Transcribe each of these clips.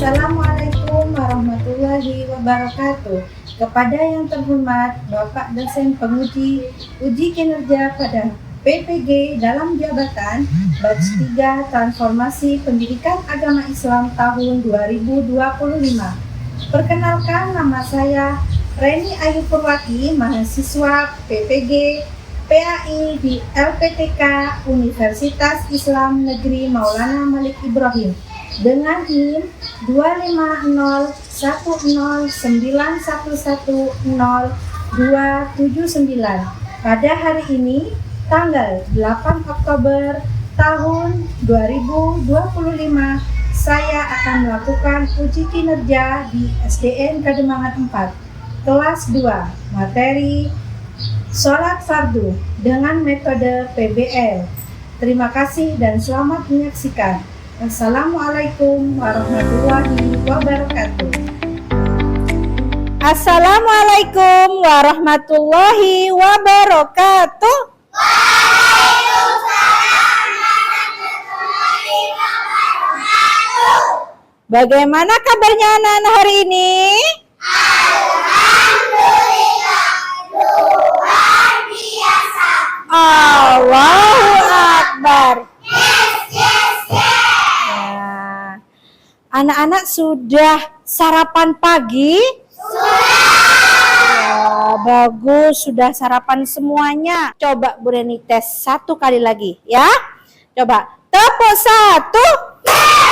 Assalamualaikum warahmatullahi wabarakatuh. Kepada yang terhormat Bapak dosen penguji uji kinerja pada PPG dalam jabatan Batch 3 Transformasi Pendidikan Agama Islam tahun 2025. Perkenalkan, nama saya Reni Ayu Purwati, mahasiswa PPG PAI di LPTK Universitas Islam Negeri Maulana Malik Ibrahim dengan NIM 25010911029. Pada hari ini, tanggal 8 Oktober tahun 2025, saya akan melakukan uji kinerja di SDN Kademangan 4, kelas 2, materi Sholat Fardu dengan metode PBL. Terima kasih dan selamat menyaksikan. Assalamualaikum warahmatullahi wabarakatuh. Assalamualaikum warahmatullahi wabarakatuh. Waalaikumsalam warahmatullahi wabarakatuh. Bagaimana kabarnya anak-anak hari ini? Alhamdulillah, luar biasa. Allahu Akbar. Yes. Nah, anak-anak sudah sarapan pagi? Ya, bagus, sudah sarapan semuanya. Coba Bu Reni tes satu kali lagi ya. Coba tepuk 1,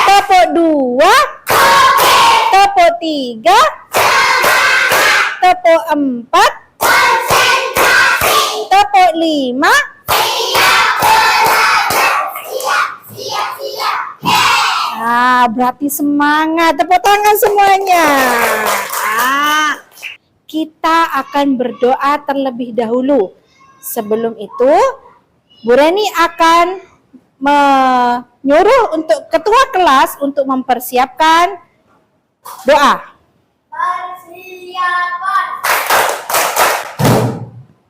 tepuk 2, tepuk 3, tepuk 4, tepuk 5. Nah, berarti semangat. Tepuk tangan semuanya. Kita akan berdoa terlebih dahulu. Sebelum itu, Bu Reni akan menyuruh untuk ketua kelas untuk mempersiapkan doa. Persiapan.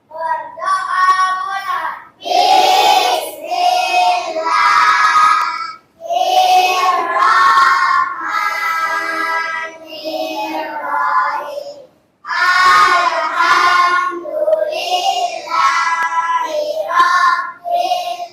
Berdoa mulai. Bismillahirrahmanirrahim. Alhamdulillahirabbil alamin.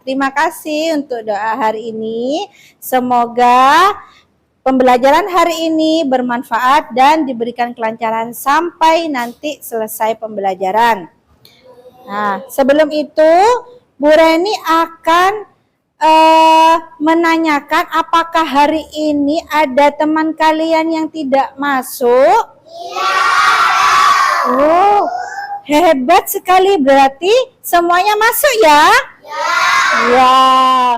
Terima kasih untuk doa hari ini. Semoga pembelajaran hari ini bermanfaat dan diberikan kelancaran sampai nanti selesai pembelajaran. Nah, sebelum itu Bu Reni akan menanyakan apakah hari ini ada teman kalian yang tidak masuk? Oh, hebat sekali, berarti semuanya masuk ya? Ya.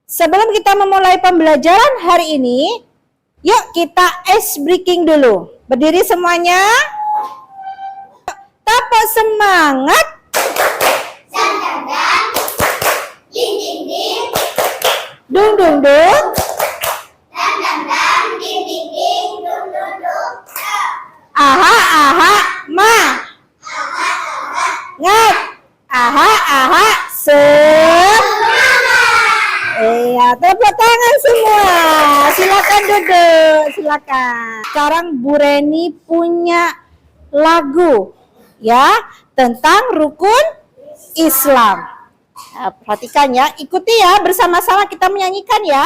Sebelum kita memulai pembelajaran hari ini, yuk kita ice breaking dulu. Berdiri semuanya. Tepuk semangat. Dan. Ding. Dung. Dan. Ding. Dung. Aha, ma. Ngat. Aha, Iya, tepuk tangan semua. Silakan duduk, silakan. Sekarang Bu Reni punya lagu ya tentang rukun Islam. Nah, perhatikan ya, ikuti ya, bersama-sama kita menyanyikan ya.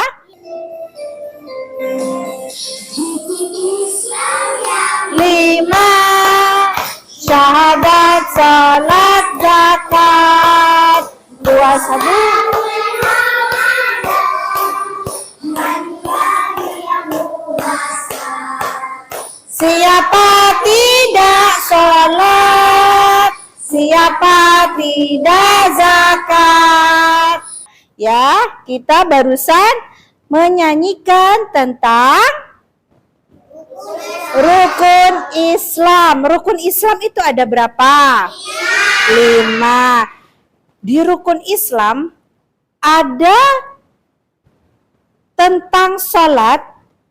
Rukun Islam yang 5, syahadat, salat, zakat, puasa. Siapa tidak sholat, siapa tidak zakat. Ya, kita barusan menyanyikan tentang rukun Islam. Rukun Islam itu ada berapa? 5. di rukun Islam ada tentang sholat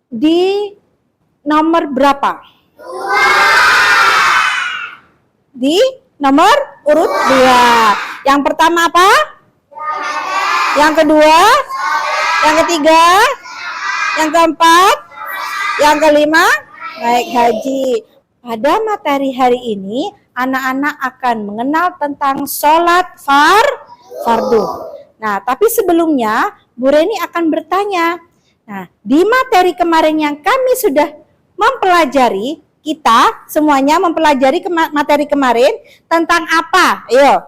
di nomor berapa? Di nomor urut 2. Yang pertama apa? Yang kedua? Yang ketiga? Yang keempat? Yang kelima? Naik haji. Pada materi hari ini, anak-anak akan mengenal tentang sholat fardu. Nah, tapi sebelumnya, Bu Reni akan bertanya. Nah, di materi kemarin yang kami sudah mempelajari, kita semuanya mempelajari materi kemarin tentang apa? Ayo.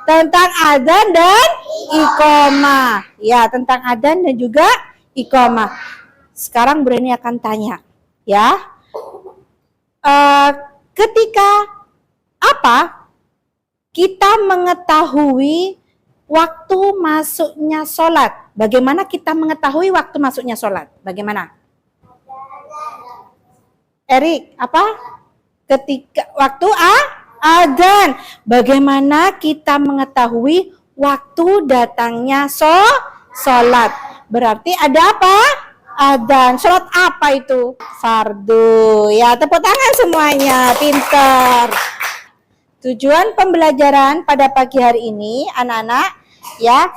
Tentang adzan dan iqamah. Ya, tentang adzan dan juga iqamah. Sekarang Bu Reni akan tanya, ya. Ketika apa kita mengetahui waktu masuknya sholat? Bagaimana kita mengetahui waktu masuknya sholat? Bagaimana? Erik, apa? Ketika waktu adzan. Bagaimana kita mengetahui waktu datangnya sholat? Berarti ada apa? Adzan. Sholat apa itu? Fardu. Ya, tepuk tangan semuanya. Pinter. Tujuan pembelajaran pada pagi hari ini, anak-anak, ya,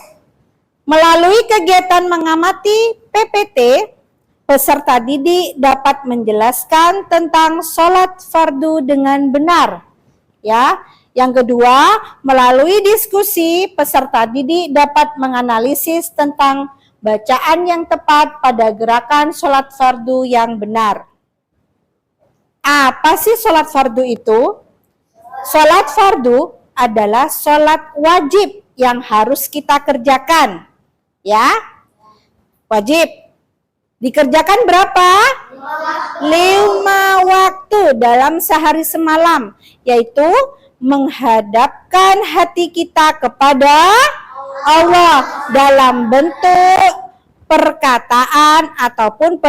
melalui kegiatan mengamati PPT, peserta didik dapat menjelaskan tentang sholat fardu dengan benar. Ya, yang kedua, melalui diskusi, peserta didik dapat menganalisis tentang bacaan yang tepat pada gerakan sholat fardu yang benar. Apa sih sholat fardu itu? Sholat fardu adalah sholat wajib yang harus kita kerjakan. Ya, wajib. Dikerjakan berapa? 5 waktu dalam sehari semalam, yaitu menghadapkan hati kita kepada Allah dalam bentuk perkataan ataupun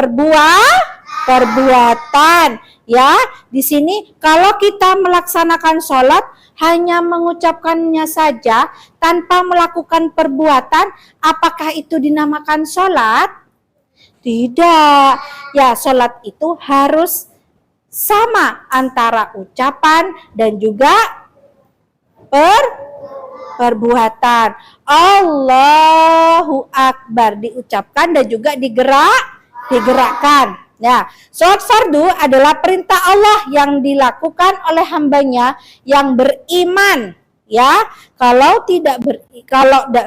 perbuatan. Ya, di sini kalau kita melaksanakan sholat hanya mengucapkannya saja tanpa melakukan perbuatan, apakah itu dinamakan sholat? Tidak. Ya, sholat itu harus sama antara ucapan dan juga perbuatan. Allahu Akbar diucapkan dan juga digerakkan. Ya, sholat fardu adalah perintah Allah yang dilakukan oleh hambanya yang beriman. Ya, kalau tidak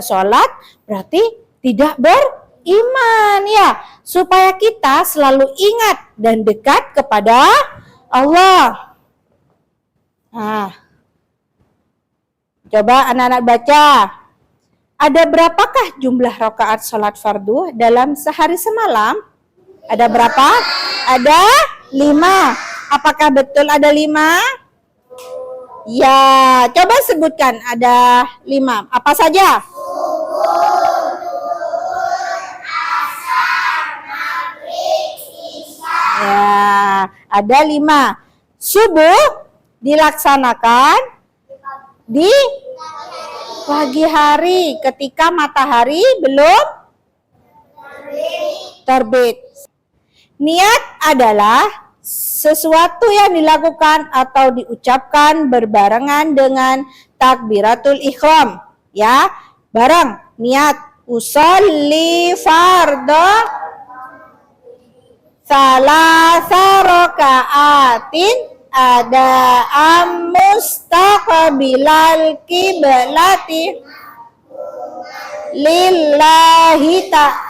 sholat berarti tidak beriman. Ya, supaya kita selalu ingat dan dekat kepada Allah. Nah, coba anak-anak baca. Ada berapakah jumlah rakaat sholat fardu dalam sehari semalam? Ada berapa? Ada 5. Apakah betul ada 5? Ya, coba sebutkan ada 5. Apa saja? Ya, ada 5. Subuh dilaksanakan di pagi hari ketika matahari belum terbit. Niat adalah sesuatu yang dilakukan atau diucapkan berbarengan dengan takbiratul ihram. Ya, bareng niat usolli fardhu salasa rakaatin ada mustaqbilal kiblati lillahi ta'ala.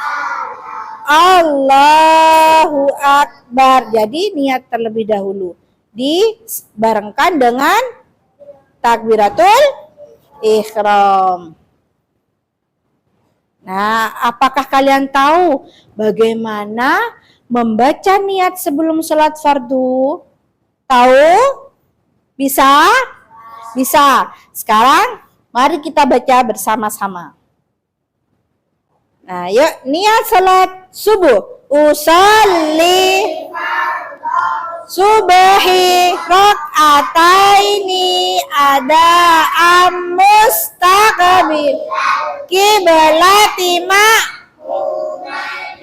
Allahu Akbar. Jadi niat terlebih dahulu dibarengkan dengan takbiratul ihram. Nah, apakah kalian tahu bagaimana membaca niat sebelum sholat fardu? Tahu? Bisa? Bisa. Sekarang mari kita baca bersama-sama. Nah, yuk niat salat subuh. Usolli Subahi rakaataini ada mustaqbil kiblati ma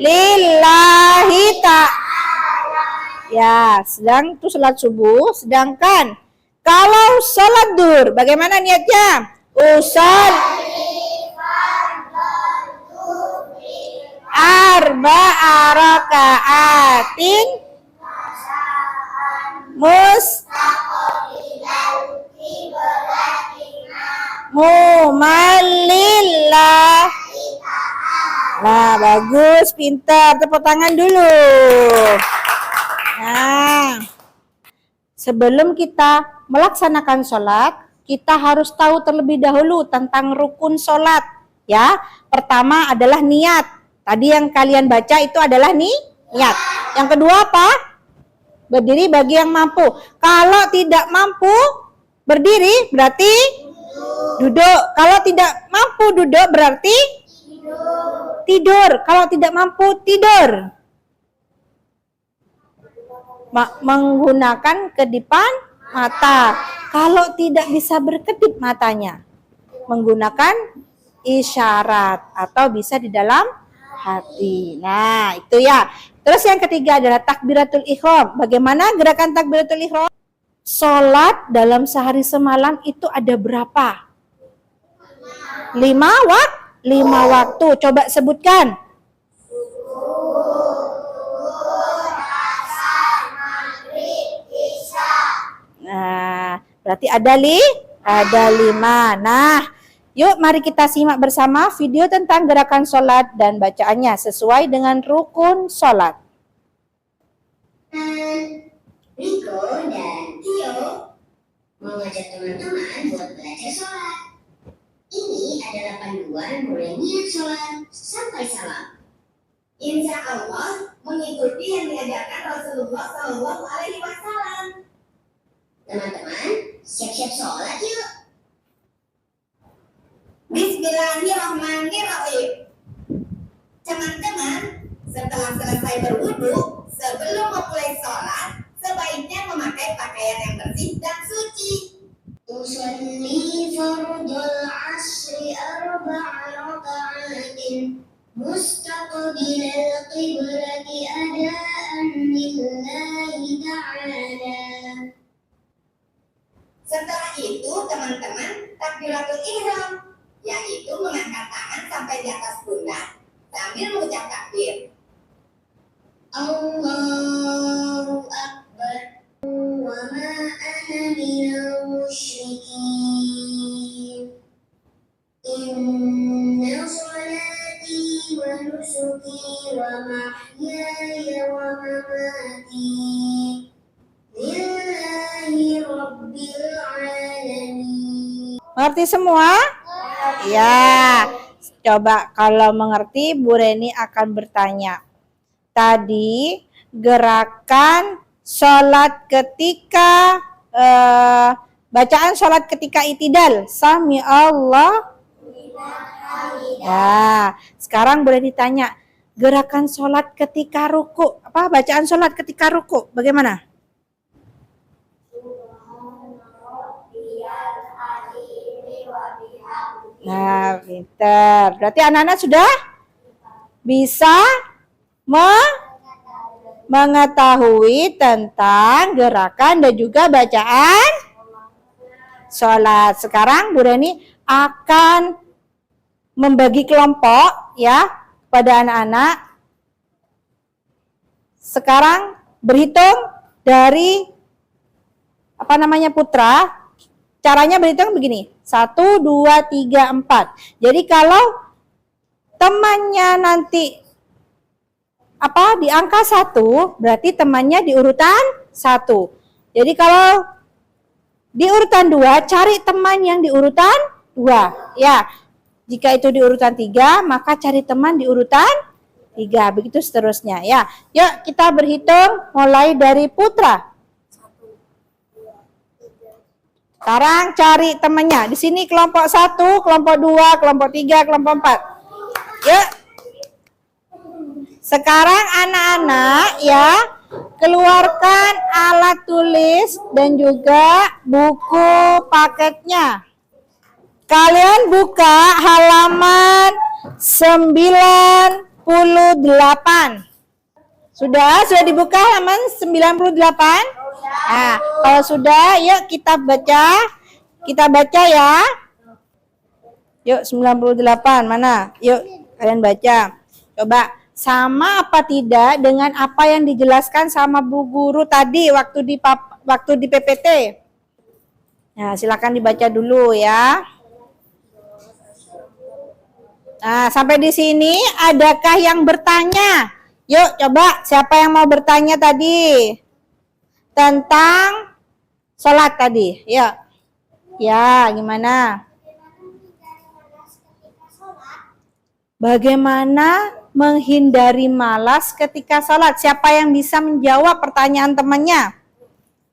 lillahi ta'ala. Ya, sedang itu salat subuh. Sedangkan kalau salat duhur, bagaimana niatnya? Arba'a raka'atin mumallillah. Nah, bagus, pintar. Tepuk tangan dulu. Nah, sebelum kita melaksanakan sholat, kita harus tahu terlebih dahulu tentang rukun sholat. Ya, pertama adalah niat. Tadi yang kalian baca itu adalah niat. Yang kedua apa? Berdiri bagi yang mampu. Kalau tidak mampu berdiri berarti duduk. Kalau tidak mampu duduk berarti tidur. Kalau tidak mampu tidur. Menggunakan kedipan mata. Kalau tidak bisa berkedip matanya, menggunakan isyarat atau bisa di dalam hati. Nah, itu ya. Terus yang ketiga adalah takbiratul ihram. Bagaimana gerakan takbiratul ihram? Sholat dalam sehari semalam itu ada berapa? 5 waktu. Coba sebutkan. Nah, berarti ada 5. Nah, yuk mari kita simak bersama video tentang gerakan sholat dan bacaannya sesuai dengan rukun sholat. Riko dan Tio mengajak teman-teman buat belajar sholat. Ini adalah panduan mulai niat sholat sampai salam. Insya Allah mengikuti yang diajarkan Rasulullah SAW. Teman-teman, siap-siap sholat yuk. Bismillahirrahmanirrahim. Teman-teman, setelah selesai berwudu, sebelum memulai sholat, sebaiknya memakai pakaian yang bersih dan suci. Usalli fardul asri arba'a raka'atin mustaqbilal qiblati adaan lillahi ta'ala. Setelah itu, teman-teman, takbiratul ihram, yaitu mengangkat tangan sampai di atas pundak sambil mengucap takbir. Allahu Akbar wa ma ana minal musyrikin. Inna salati wa nusuki wa mahyaya wa mamati lillahi rabbil alamin. Mengerti semua? Ya. Coba kalau mengerti, Bu Reni akan bertanya. Tadi gerakan sholat ketika bacaan sholat ketika itidal. Sami Allah. Ya. Sekarang boleh ditanya. Gerakan sholat ketika ruku. Apa bacaan sholat ketika ruku? Bagaimana? Nah, pintar. Berarti anak-anak sudah bisa mengetahui tentang gerakan dan juga bacaan sholat. Sekarang Bu Reni akan membagi kelompok ya pada anak-anak. Sekarang berhitung dari putra. Caranya berhitung begini. 1, 2, 3, 4. Jadi kalau temannya nanti di angka 1, berarti temannya di urutan 1. Jadi kalau di urutan 2, cari teman yang di urutan 2. Ya. Jika itu di urutan 3, maka cari teman di urutan 3. Begitu seterusnya ya. Yuk kita berhitung mulai dari putra. Sekarang cari temannya. Di sini kelompok 1, kelompok 2, kelompok 3, kelompok 4. Yuk. Sekarang anak-anak ya keluarkan alat tulis dan juga buku paketnya. Kalian buka halaman 98. Sudah dibuka halaman 98? Nah, kalau sudah, yuk kita baca. Kita baca ya. Yuk 98 mana? Yuk kalian baca. Coba sama apa tidak dengan apa yang dijelaskan sama Bu Guru tadi waktu di PPT. Nah, silakan dibaca dulu ya. Nah, sampai di sini adakah yang bertanya? Yuk coba siapa yang mau bertanya tadi? Tentang sholat tadi. Yuk. Ya, gimana? Bagaimana menghindari malas ketika sholat? Siapa yang bisa menjawab pertanyaan temannya?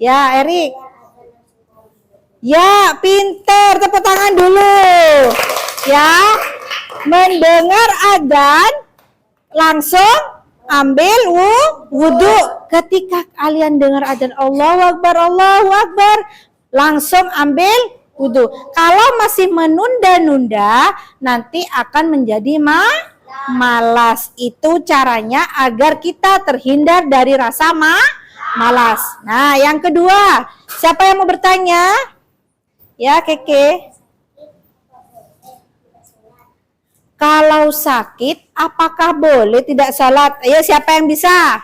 Ya, Erik. Ya, pinter. Tepuk tangan dulu. Ya, mendengar adzan langsung ambil wudhu. Ketika kalian dengar adzan Allahu Akbar, langsung ambil wudhu. Kalau masih menunda-nunda, nanti akan menjadi malas. Itu caranya agar kita terhindar dari rasa malas. Nah, yang kedua, siapa yang mau bertanya? Ya, Keke. Kalau sakit, apakah boleh tidak sholat? Ayo, siapa yang bisa?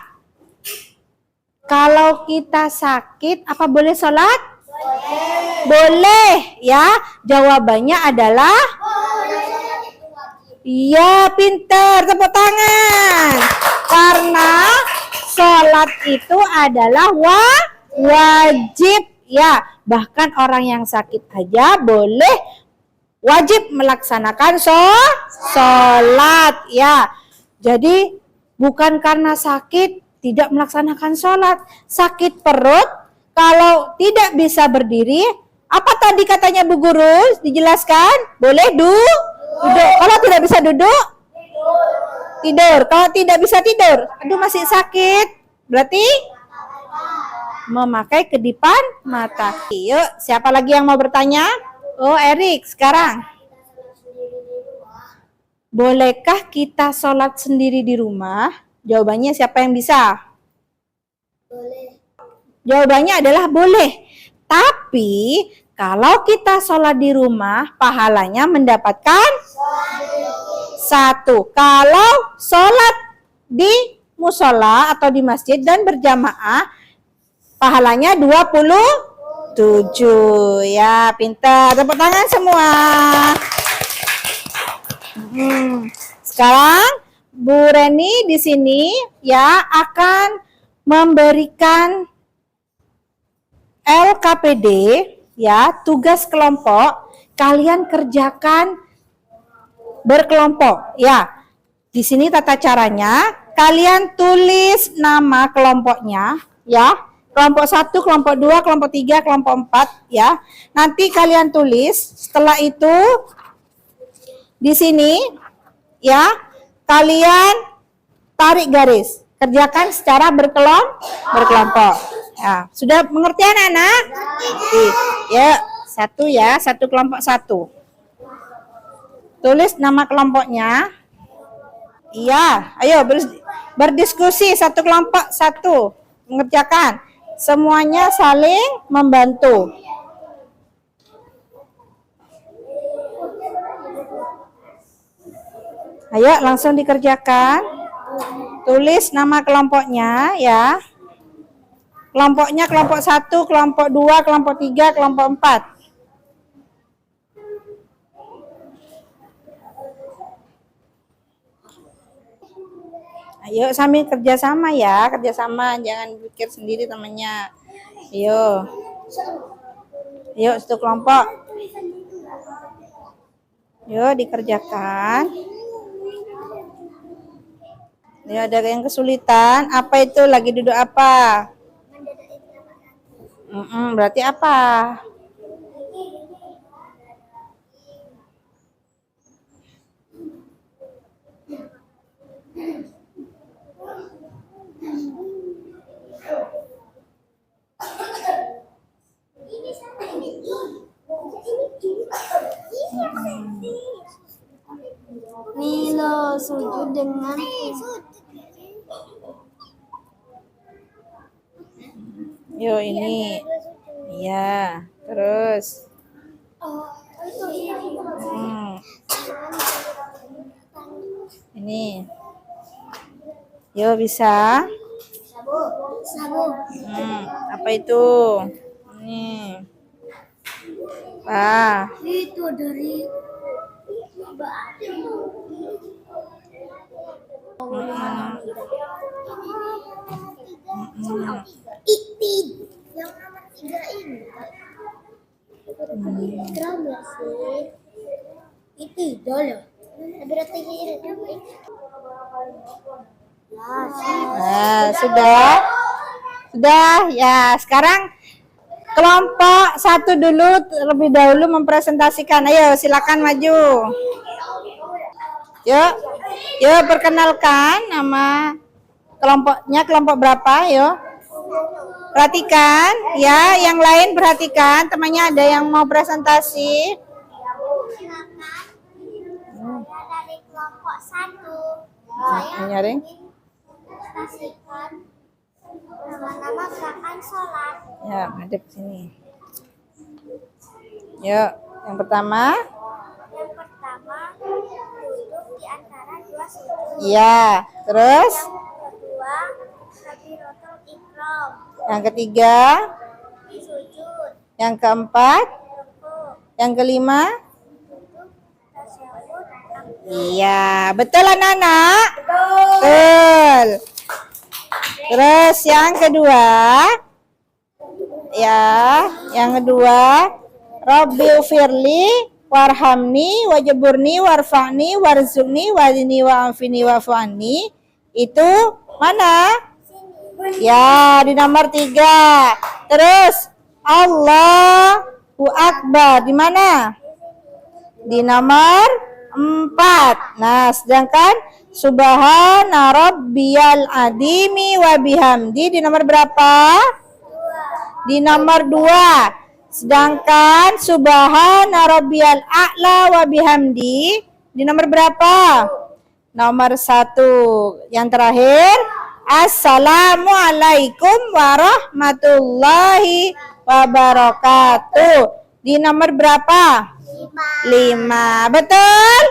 Kalau kita sakit, apa boleh sholat? Boleh, ya. Jawabannya adalah iya, pintar. Tepuk tangan. Karena sholat itu adalah wajib, ya. Bahkan orang yang sakit aja boleh wajib melaksanakan sholat, ya. Jadi bukan karena sakit tidak melaksanakan sholat. Sakit perut, kalau tidak bisa berdiri, apa tadi katanya Bu Guru? Dijelaskan, boleh duduk. Kalau tidak bisa duduk, tidur. Kalau tidak bisa tidur, aduh masih sakit, berarti memakai kedipan mata. Yuk, siapa lagi yang mau bertanya? Oh, Erik, sekarang. Bolehkah kita sholat sendiri di rumah? Jawabannya siapa yang bisa? Boleh. Jawabannya adalah boleh. Tapi, kalau kita sholat di rumah, pahalanya mendapatkan 1. Kalau sholat di musola atau di masjid dan berjamaah, pahalanya 27. Ya, pintar. Tepuk tangan semua. Sekarang Bu Reni di sini ya akan memberikan LKPD ya, tugas kelompok. Kalian kerjakan berkelompok ya. Di sini tata caranya, kalian tulis nama kelompoknya ya. Kelompok 1, kelompok 2, kelompok 3, kelompok 4 ya. Nanti kalian tulis, setelah itu di sini ya, kalian tarik garis. Kerjakan secara berkelompok. Ya, sudah mengerti anak-anak? Ya, satu kelompok 1. Tulis nama kelompoknya. Iya, ayo berdiskusi satu kelompok 1. Mengerjakan. Semuanya saling membantu. Ayo langsung dikerjakan. Tulis nama kelompoknya ya. Kelompoknya kelompok 1, kelompok 2, kelompok 3, kelompok 4. Ayo sambil kerjasama ya, jangan pikir sendiri temannya. Ayo, satu kelompok. Yuk dikerjakan. Ya, ada yang kesulitan. Apa itu? Lagi duduk apa? Berarti apa? Milo sujud dengan Yo ini. Iya, terus. Ini. Yo bisa. sabu. Apa itu? Ini. Itu dari Itid yang nomor 3 ini. Drum ya sih. Itidol ya. Berarti ini. Nah, sudah? Sudah, ya. Sekarang kelompok 1 dulu terlebih dahulu mempresentasikan. Ayo, silakan maju. Yuk, yuk perkenalkan nama kelompoknya, kelompok berapa, yuk. Perhatikan, ya, yang lain perhatikan, temannya ada yang mau presentasi. Saya dari kelompok 1. Saya nyaring. Presentasikan nama-nama gerakan sholat. Ya, ngadep sini. Yuk, yang pertama. Yang pertama, duduk di antara 2 sujud. Iya, terus Yang kedua, takbiratul ihram. yang ketiga, Sujud, yang keempat, rukuk, yang kelima. duduk, tasyahud, Iya, betul anak-anak? Betul. Terus yang kedua, ya, yang kedua, Rabbil firli warhamni wajaburni warfa'ni warzuqni wadini wa'afini wa'fu'ani. Itu mana? Ya, di nomor 3. Terus Allahu Akbar di mana? Di nomor 4. Nah, sedangkan Subhana rabbiyal adimi wa bihamdi di nomor berapa? Di nomor 2. Sedangkan Subhana rabbiyal a'la wa bihamdi di nomor berapa? Nomor 1. Yang terakhir, Assalamualaikum warahmatullahi wabarakatuh. Di nomor berapa? 5. Betul?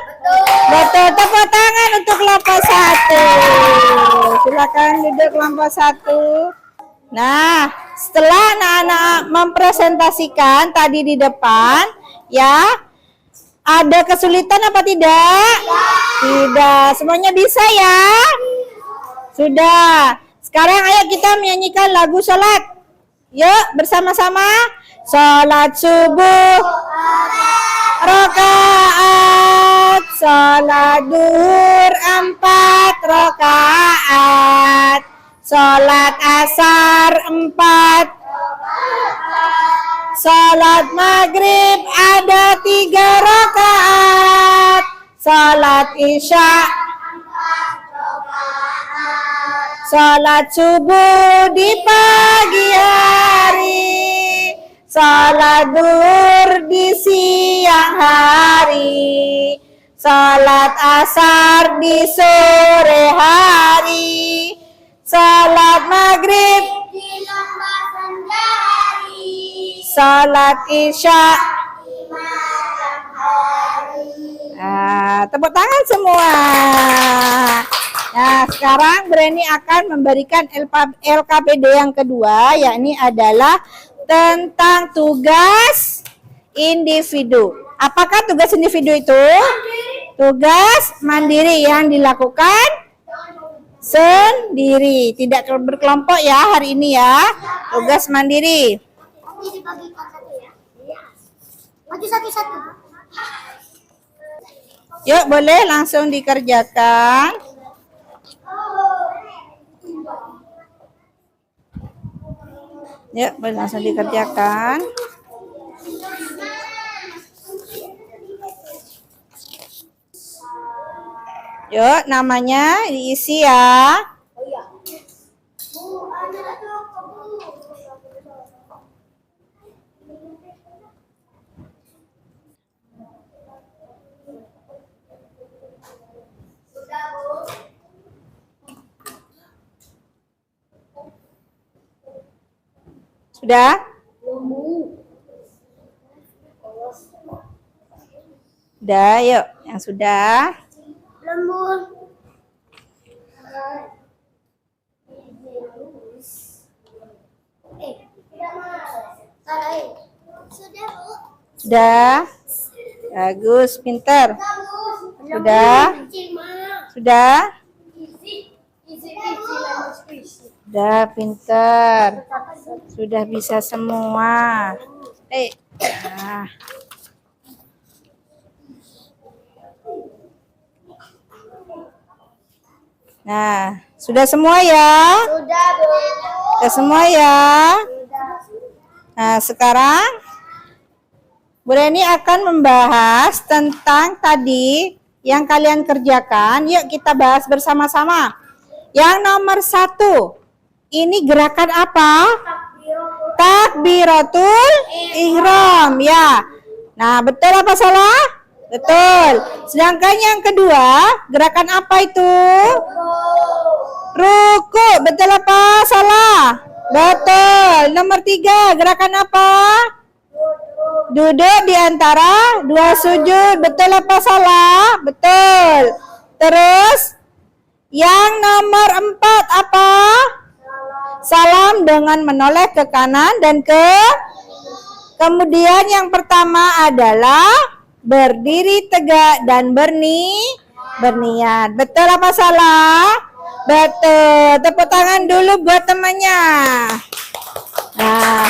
Betul. Tepuk tangan untuk kelompok 1. Silakan duduk kelompok 1. Nah, setelah anak-anak mempresentasikan tadi di depan, ya, ada kesulitan apa tidak? Tidak. Semuanya bisa ya? Sudah. Sekarang ayo kita menyanyikan lagu sholat. Yuk, bersama-sama. Sholat subuh rakaat, sholat duhur 4 rakaat, sholat asar 4, sholat maghrib ada 3 rakaat, sholat isya, sholat subuh di pagi hari, sholat duhur di siang hari, sholat asar di sore hari, sholat maghrib di lomba sendiri. sholat isya. Tepuk tangan semua. Nah, sekarang Breni akan memberikan LKPD yang kedua, yakni adalah tentang tugas individu. Apakah tugas individu itu? Tugas mandiri yang dilakukan sendiri, tidak berkelompok ya hari ini ya. Tugas mandiri. Nanti dibagikan satu ya. Maju satu-satu. Yuk, boleh langsung dikerjakan. Yuk, boleh langsung dikerjakan. Yuk, namanya diisi ya. Sudah? Sudah, yuk. Yang sudah. Lembu. Sudah, Bu. Sudah. Bagus, pinter. Sudah. Sudah. Sudah, pinter. Sudah bisa semua. Nah. Nah, sudah semua ya? Sudah, Bu. Sudah semua ya? Nah, sekarang Bu Reni akan membahas tentang tadi yang kalian kerjakan. Yuk kita bahas bersama-sama. Yang nomor 1, ini gerakan apa? Takbiratul ihram, ya. Nah, betul apa salah? Betul. Sedangkan yang kedua, gerakan apa itu? Ruku, betul apa salah? Betul. Nomor 3, gerakan apa? Duduk di antara dua sujud, betul apa salah? Betul. Terus yang nomor 4 apa? Salam dengan menoleh ke kanan dan ke. Kemudian yang pertama adalah berdiri tegak dan berniat. Betul apa salah? Betul. Tepuk tangan dulu buat temannya. Nah,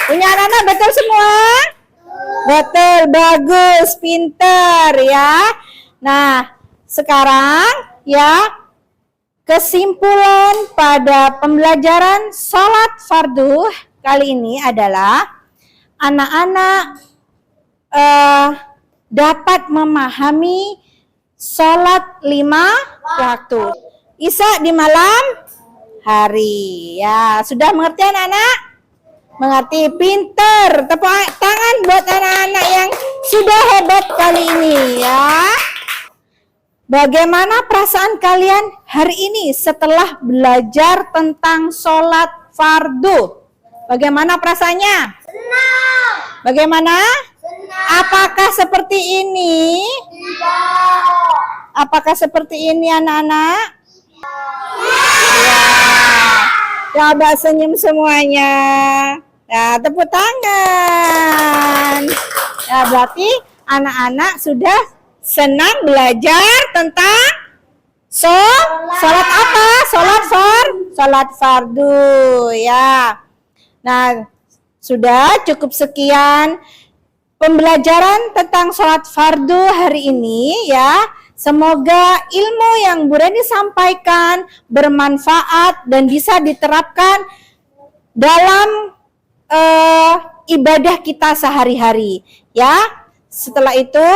punya anak-anak betul semua? Betul, bagus, pinter ya. Nah, sekarang ya kesimpulan pada pembelajaran sholat fardu kali ini adalah anak-anak dapat memahami sholat 5 waktu. Isya di malam hari. Ya, sudah mengerti anak-anak? Mengerti, pinter. Tepuk tangan buat anak-anak yang sudah hebat kali ini ya. Bagaimana perasaan kalian hari ini setelah belajar tentang sholat fardu? Bagaimana perasaannya? Senang. Bagaimana? Senang. Apakah seperti ini? Tidak. Apakah seperti ini anak-anak? Ya. Coba senyum semuanya. Ya, tepuk tangan. Ya, berarti anak-anak sudah senang belajar tentang sholat apa? Sholat fardu ya. Nah, sudah cukup sekian pembelajaran tentang sholat fardu hari ini ya. Semoga ilmu yang Bu Reni sampaikan bermanfaat dan bisa diterapkan dalam ibadah kita sehari-hari ya. Setelah itu,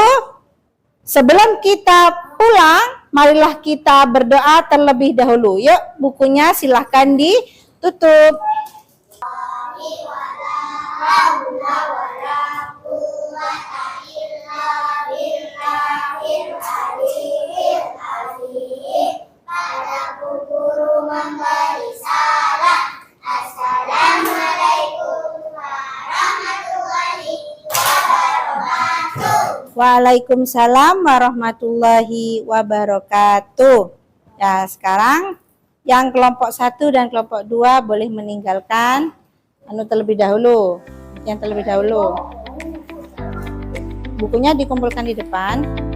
sebelum kita pulang, marilah kita berdoa terlebih dahulu. Yuk, bukunya silahkan ditutup. Pada guru memberi salam. Assalamualaikum warahmatullahi wabarakatuh. Waalaikumsalam warahmatullahi wabarakatuh. Ya, sekarang yang kelompok 1 dan kelompok 2 boleh meninggalkan terlebih dahulu. Yang terlebih dahulu. Bukunya dikumpulkan di depan.